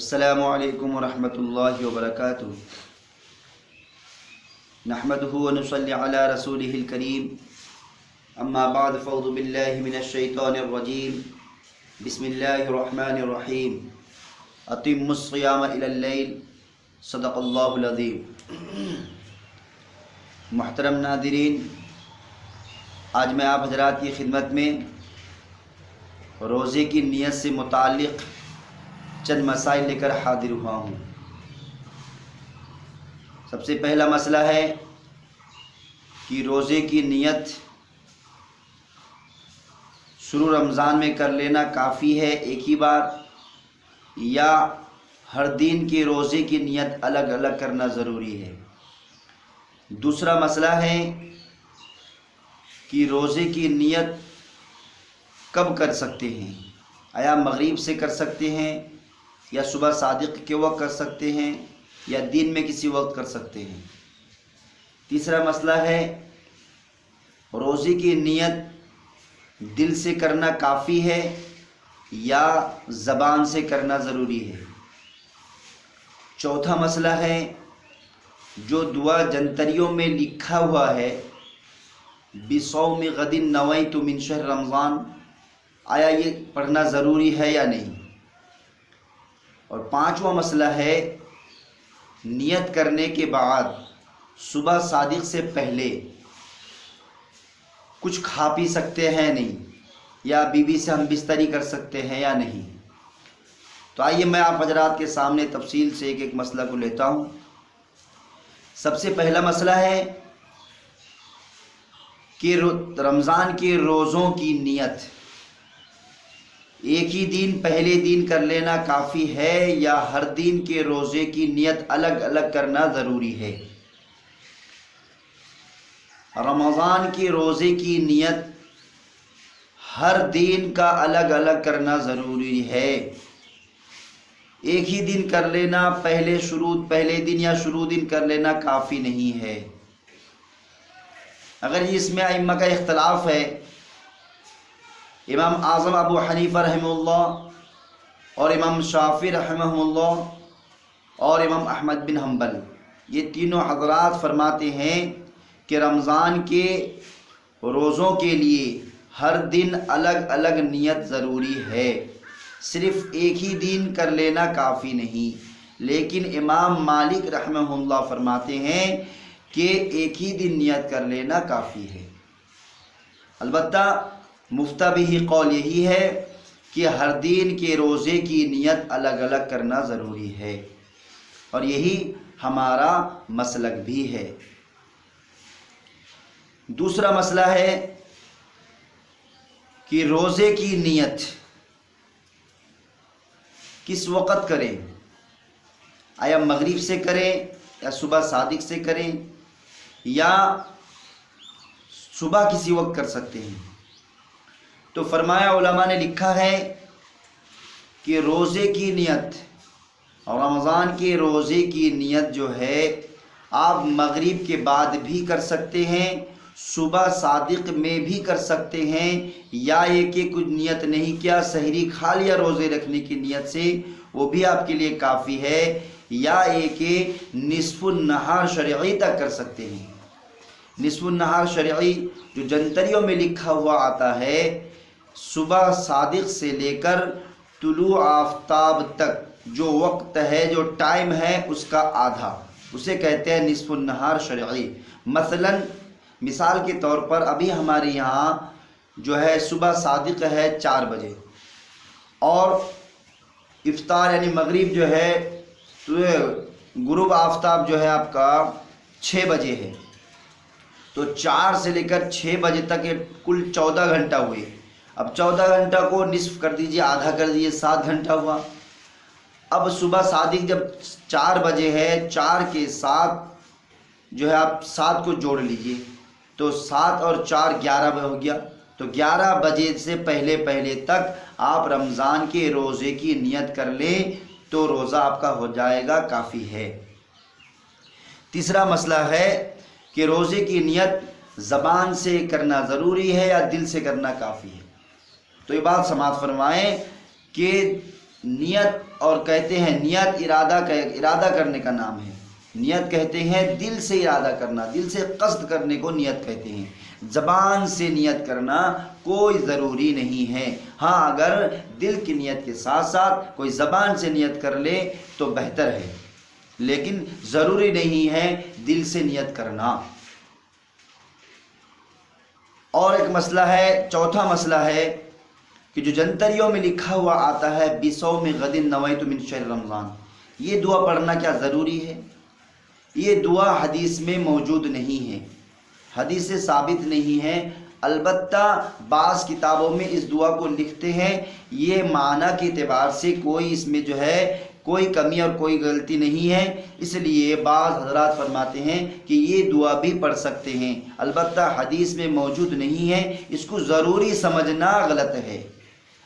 السلام علیکم ورحمۃ اللہ وبرکاتہ۔ نحمده ونصلی علی رسولہ الکریم، اما بعد فاعوذ باللہ من الشیطان الرجیم، بسم اللہ الرحمن الرحیم۔ اتموا الصیام الی اللیل، صدق اللہ العظیم۔ محترم ناظرین، آج میں آپ حضرات کی خدمت میں روزے کی نیت سے متعلق چند مسائل لے کر حاضر ہوا ہوں۔ سب سے پہلا مسئلہ ہے کہ روزے کی نیت شروع رمضان میں کر لینا کافی ہے ایک ہی بار، یا ہر دن کے روزے کی نیت الگ الگ کرنا ضروری ہے۔ دوسرا مسئلہ ہے کہ روزے کی نیت کب کر سکتے ہیں، آیا مغرب سے کر سکتے ہیں، یا صبح صادق کے وقت کر سکتے ہیں، یا دن میں کسی وقت کر سکتے ہیں۔ تیسرا مسئلہ ہے روزے کی نیت دل سے کرنا کافی ہے یا زبان سے کرنا ضروری ہے۔ چوتھا مسئلہ ہے جو دعا جنتریوں میں لکھا ہوا ہے بصوم غد نویت من شہر رمضان، آیا یہ پڑھنا ضروری ہے یا نہیں۔ اور پانچواں مسئلہ ہے نیت کرنے کے بعد صبح صادق سے پہلے کچھ کھا پی سکتے ہیں نہیں، یا بیوی سے ہم بستری کر سکتے ہیں یا نہیں۔ تو آئیے میں آپ حضرات کے سامنے تفصیل سے ایک ایک مسئلہ کو لیتا ہوں۔ سب سے پہلا مسئلہ ہے کہ رمضان کے روزوں کی نیت ایک ہی دن پہلے دن کر لینا کافی ہے یا ہر دن کے روزے کی نیت الگ الگ کرنا ضروری ہے۔ رمضان کے روزے کی نیت ہر دن کا الگ الگ کرنا ضروری ہے۔ ایک ہی دن کر لینا، پہلے دن یا شروع دن کر لینا کافی نہیں ہے۔ اگر اس میں ائمہ کا اختلاف ہے، امام اعظم ابو حنیفہ رحمہ اللہ اور امام شافعی رحمہ اللہ اور امام احمد بن حنبل، یہ تینوں حضرات فرماتے ہیں کہ رمضان کے روزوں کے لیے ہر دن الگ الگ نیت ضروری ہے، صرف ایک ہی دن کر لینا کافی نہیں۔ لیکن امام مالک رحمہ اللہ فرماتے ہیں کہ ایک ہی دن نیت کر لینا کافی ہے۔ البتہ مفتبی قول یہی ہے کہ ہر دن کے روزے کی نیت الگ الگ کرنا ضروری ہے، اور یہی ہمارا مسلک بھی ہے۔ دوسرا مسئلہ ہے کہ روزے کی نیت کس وقت کریں، آیا مغرب سے کریں یا صبح صادق سے کریں، یا صبح کسی وقت کر سکتے ہیں۔ تو فرمایا علماء نے لکھا ہے کہ روزے کی نیت اور رمضان کے روزے کی نیت جو ہے آپ مغرب کے بعد بھی کر سکتے ہیں، صبح صادق میں بھی کر سکتے ہیں، یا یہ کہ کچھ نیت نہیں کیا، سحری کھا لیا روزے رکھنے کی نیت سے، وہ بھی آپ کے لیے کافی ہے، یا یہ کہ نصف النہار شرعی تک کر سکتے ہیں۔ نصف النہار شرعی جو جنتریوں میں لکھا ہوا آتا ہے، صبح صادق سے لے کر طلوع آفتاب تک جو وقت ہے، جو ٹائم ہے، اس کا آدھا، اسے کہتے ہیں نصف النہار شرعی۔ مثال کے طور پر ابھی ہمارے یہاں جو ہے صبح صادق ہے 4 بجے، اور افطار یعنی مغرب جو ہے غروب آفتاب جو ہے آپ کا 6 بجے ہے، تو 4 سے لے کر 6 بجے تک یہ کل 14 گھنٹہ ہوئے۔ اب 14 گھنٹہ کو نصف کر دیجئے، آدھا کر دیجئے، 7 گھنٹہ ہوا۔ اب صبح صادق جب 4 بجے ہے، 4 کے ساتھ جو ہے آپ 7 کو جوڑ لیجئے، تو 7 اور 4 11 ہو گیا۔ تو 11 بجے سے پہلے تک آپ رمضان کے روزے کی نیت کر لیں تو روزہ آپ کا ہو جائے گا، کافی ہے۔ تیسرا مسئلہ ہے کہ روزے کی نیت زبان سے کرنا ضروری ہے یا دل سے کرنا کافی ہے۔ تو یہ بات سماعت فرمائیں کہ نیت اور کہتے ہیں نیت ارادہ کرنے کا نام ہے. نیت کہتے ہیں دل سے ارادہ کرنا، دل سے قصد کرنے کو نیت کہتے ہیں. زبان سے نیت کرنا کوئی ضروری نہیں ہے. ہاں اگر دل کی نیت کے ساتھ ساتھ کوئی زبان سے نیت کر لے تو بہتر ہے، لیکن ضروری نہیں ہے دل سے نیت کرنا. اور ایک مسئلہ ہے، چوتھا مسئلہ ہے کہ جو جنتریوں میں لکھا ہوا آتا ہے بصوم غد نویت من شہر رمضان، یہ دعا پڑھنا کیا ضروری ہے؟ یہ دعا حدیث میں موجود نہیں ہے، حدیث سے ثابت نہیں ہے. البتہ بعض کتابوں میں اس دعا کو لکھتے ہیں. یہ معنی کے اعتبار سے کوئی اس میں جو ہے کوئی کمی اور کوئی غلطی نہیں ہے، اس لیے بعض حضرات فرماتے ہیں کہ یہ دعا بھی پڑھ سکتے ہیں. البتہ حدیث میں موجود نہیں ہے، اس کو ضروری سمجھنا غلط ہے.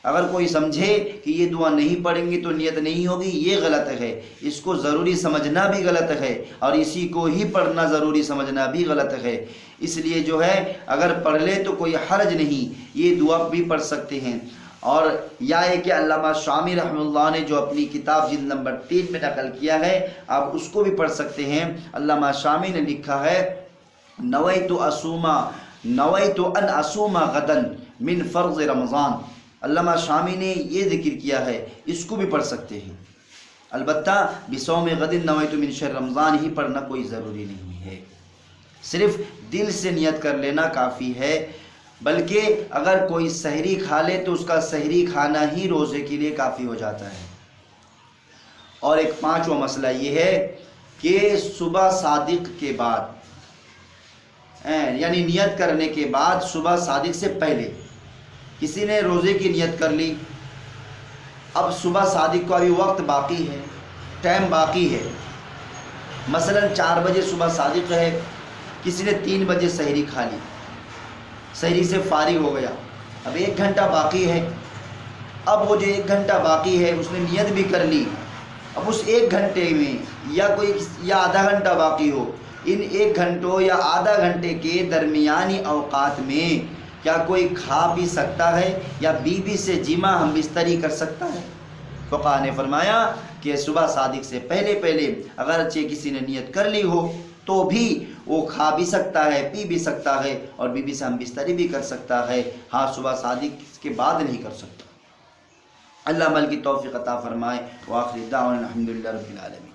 اگر کوئی سمجھے کہ یہ دعا نہیں پڑھیں گے تو نیت نہیں ہوگی، یہ غلط ہے. اس کو ضروری سمجھنا بھی غلط ہے اور اسی کو ہی پڑھنا ضروری سمجھنا بھی غلط ہے. اس لیے جو ہے اگر پڑھ لے تو کوئی حرج نہیں، یہ دعا بھی پڑھ سکتے ہیں. اور یا ہے کہ علامہ شامی رحمہ اللہ نے جو اپنی کتاب جلد نمبر 3 میں نقل کیا ہے، آپ اس کو بھی پڑھ سکتے ہیں. علامہ شامی نے لکھا ہے نویت ان اصوم غدا من فرض رمضان. علامہ شامی نے یہ ذکر کیا ہے، اس کو بھی پڑھ سکتے ہیں. البتہ بصوم غد نویت من شہر رمضان ہی پڑھنا کوئی ضروری نہیں ہے، صرف دل سے نیت کر لینا کافی ہے. بلکہ اگر کوئی سحری کھا لے تو اس کا سحری کھانا ہی روزے کے لیے کافی ہو جاتا ہے. اور ایک پانچواں مسئلہ یہ ہے کہ صبح صادق کے بعد یعنی نیت کرنے کے بعد صبح صادق سے پہلے کسی نے روزے کی نیت کر لی، اب صبح صادق کو ابھی وقت باقی ہے، ٹائم باقی ہے. مثلا 4 بجے صبح صادق ہے، کسی نے 3 بجے سحری کھا لی، سحری سے فارغ ہو گیا، اب 1 گھنٹہ باقی ہے. اب وہ جو 1 گھنٹہ باقی ہے اس نے نیت بھی کر لی. اب اس 1 گھنٹے میں یا آدھا گھنٹہ باقی ہو، ان 1 گھنٹوں یا آدھا گھنٹے کے درمیانی اوقات میں کیا کوئی کھا پی سکتا ہے یا بیوی سے جمع ہم بستری کر سکتا ہے؟ فقہاء نے فرمایا کہ صبح صادق سے پہلے اگرچہ کسی نے نیت کر لی ہو تو بھی وہ کھا بھی سکتا ہے، پی بھی سکتا ہے اور بیوی سے ہم بستری بھی کر سکتا ہے. ہاں صبح صادق کے بعد نہیں کر سکتا. اللہ عمل کی توفیق عطا فرمائے. وآخر دعوانا الحمدللہ رب العالمین.